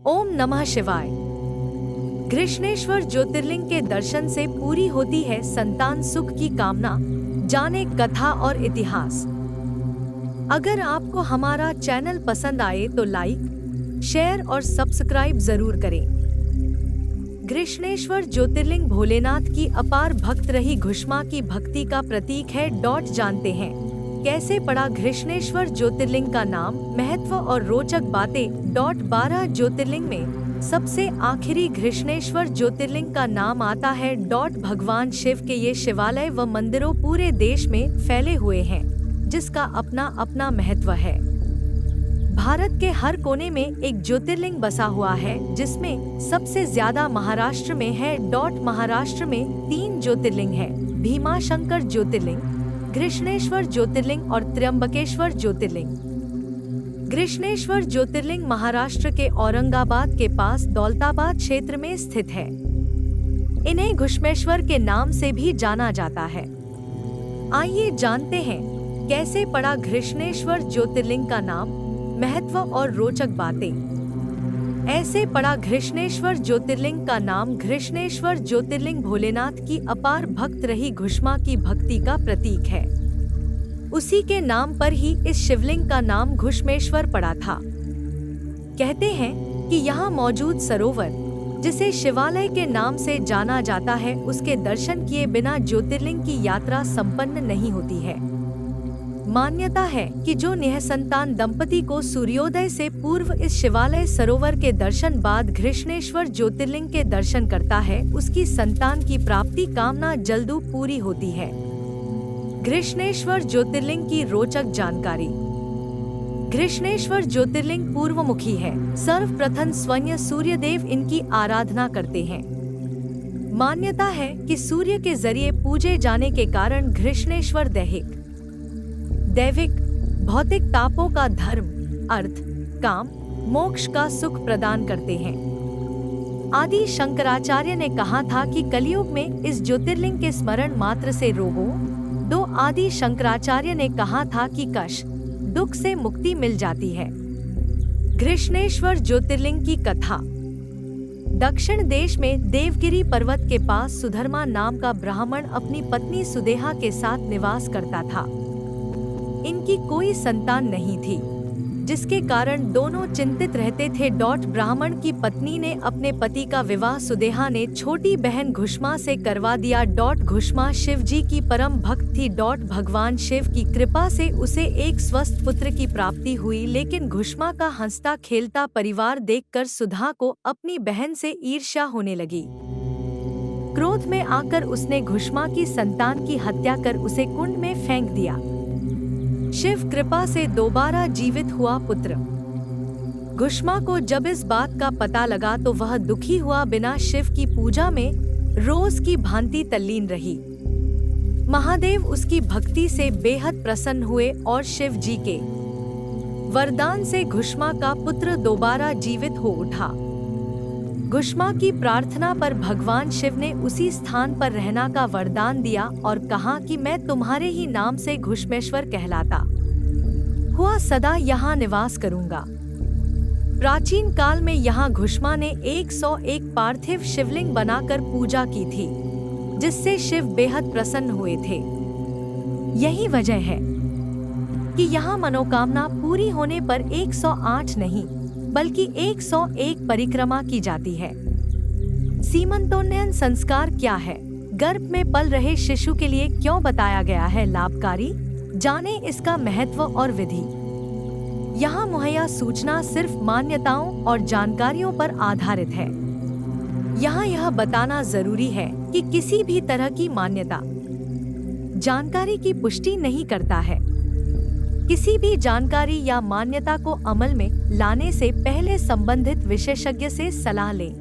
ओम नमः शिवाय। घृष्णेश्वर ज्योतिर्लिंग के दर्शन से पूरी होती है संतान सुख की कामना। जाने कथा और इतिहास। अगर आपको हमारा चैनल पसंद आए तो लाइक, शेयर और सब्सक्राइब जरूर करें। घृष्णेश्वर ज्योतिर्लिंग भोलेनाथ की अपार भक्त रही घुष्मा की भक्ति का प्रतीक है। जानते हैं कैसे पड़ा घृष्णेश्वर ज्योतिर्लिंग का नाम, महत्व और रोचक बातें। 12 ज्योतिर्लिंग में सबसे आखिरी घृष्णेश्वर ज्योतिर्लिंग का नाम आता है। भगवान शिव के ये शिवालय व मंदिरों पूरे देश में फैले हुए हैं, जिसका अपना अपना महत्व है। भारत के हर कोने में एक ज्योतिर्लिंग बसा हुआ है, जिसमें सबसे ज्यादा महाराष्ट्र में है। महाराष्ट्र में 3 ज्योतिर्लिंग है: भीमाशंकर ज्योतिर्लिंग, घृष्णेश्वर ज्योतिर्लिंग और त्र्यंबकेश्वर ज्योतिर्लिंग। घृष्णेश्वर ज्योतिर्लिंग महाराष्ट्र के औरंगाबाद के पास दौलताबाद क्षेत्र में स्थित है। इन्हें घुष्मेश्वर के नाम से भी जाना जाता है। आइए जानते हैं कैसे पड़ा घृष्णेश्वर ज्योतिर्लिंग का नाम, महत्व और रोचक बातें। ऐसे पड़ा घृष्णेश्वर ज्योतिर्लिंग का नाम। घृष्णेश्वर ज्योतिर्लिंग भोलेनाथ की अपार भक्त रही घुष्मा की भक्ति का प्रतीक है। उसी के नाम पर ही इस शिवलिंग का नाम घुष्मेश्वर पड़ा था। कहते हैं कि यहाँ मौजूद सरोवर, जिसे शिवालय के नाम से जाना जाता है, उसके दर्शन किए बिना ज्योतिर्लिंग की यात्रा संपन्न नहीं होती है। मान्यता है कि जो निःसंतान दंपति को सूर्योदय से पूर्व इस शिवालय सरोवर के दर्शन बाद घृष्णेश्वर ज्योतिर्लिंग के दर्शन करता है, उसकी संतान की प्राप्ति कामना जल्द पूरी होती है। घृष्णेश्वर ज्योतिर्लिंग की रोचक जानकारी। घृष्णेश्वर ज्योतिर्लिंग पूर्वमुखी है। सर्वप्रथम स्वयं सूर्यदेव इनकी आराधना करते हैं। मान्यता है कि सूर्य के जरिए पूजे जाने के कारण घृष्णेश्वर दैविक, भौतिक तापों का धर्म, अर्थ, काम, मोक्ष का सुख प्रदान करते हैं। आदि शंकराचार्य ने कहा था कि कलयुग में इस ज्योतिर्लिंग के स्मरण मात्र से रोगों, आदि शंकराचार्य ने कहा था कि कष्ट, दुख से मुक्ति मिल जाती है। घृष्णेश्वर ज्योतिर्लिंग की कथा। दक्षिण देश में देवगिरी पर्वत के पास सुधर्मा नाम का ब्राह्मण अपनी पत्नी सुदेहा के साथ निवास करता था। इनकी कोई संतान नहीं थी, जिसके कारण दोनों चिंतित रहते थे। ब्राह्मण की पत्नी ने अपने पति का विवाह सुदेहा ने छोटी बहन घुष्मा से करवा दिया। घुष्मा शिव जी की परम भक्त थी। भगवान शिव की कृपा से उसे एक स्वस्थ पुत्र की प्राप्ति हुई, लेकिन घुष्मा का हंसता खेलता परिवार देखकर सुधा को अपनी बहन से ईर्ष्या होने लगी। क्रोध में आकर उसने घुष्मा की संतान की हत्या कर उसे कुंड में फेंक दिया। शिव कृपा से दोबारा जीवित हुआ पुत्र। घुष्मा को जब इस बात का पता लगा तो वह दुखी हुआ बिना शिव की पूजा में रोज की भांति तल्लीन रही। महादेव उसकी भक्ति से बेहद प्रसन्न हुए और शिव जी के वरदान से घुष्मा का पुत्र दोबारा जीवित हो उठा। घुष्मा की प्रार्थना पर भगवान शिव ने उसी स्थान पर रहना का वरदान दिया और कहा कि मैं तुम्हारे ही नाम से घुष्मेश्वर कहलाता हुआ सदा यहाँ निवास करूँगा। प्राचीन काल में यहाँ घुष्मा ने 101 पार्थिव शिवलिंग बनाकर पूजा की थी, जिससे शिव बेहद प्रसन्न हुए थे। यही वजह है कि यहाँ मनोकामना पूरी होने पर 108 नहीं बल्कि 101 परिक्रमा की जाती है। सीमंतोन्नयन संस्कार क्या है? गर्भ में पल रहे शिशु के लिए क्यों बताया गया है लाभकारी? जाने इसका महत्व और विधि। यहाँ मुहैया सूचना सिर्फ मान्यताओं और जानकारियों पर आधारित है। यहाँ यह बताना जरूरी है कि किसी भी तरह की मान्यता जानकारी की पुष्टि नहीं करता है। किसी भी जानकारी या मान्यता को अमल में लाने से पहले संबंधित विशेषज्ञ से सलाह लें।